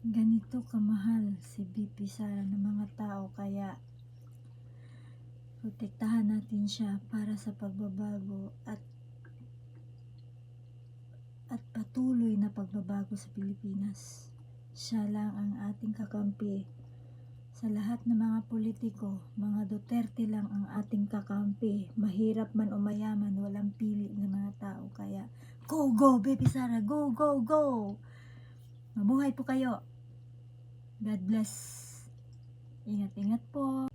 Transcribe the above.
ganito kamahal si BP Sara ng mga tao, kaya protektahan natin siya para sa pagbabago at patuloy na pagbabago sa Pilipinas. Siya lang ang ating kakampi sa lahat ng mga politiko. Mga Duterte lang ang ating kakampi. Mahirap man o mayaman, walang pili ng mga tao. Kaya go BP Sara, go! Mabuhay po kayo. God bless. Ingat po.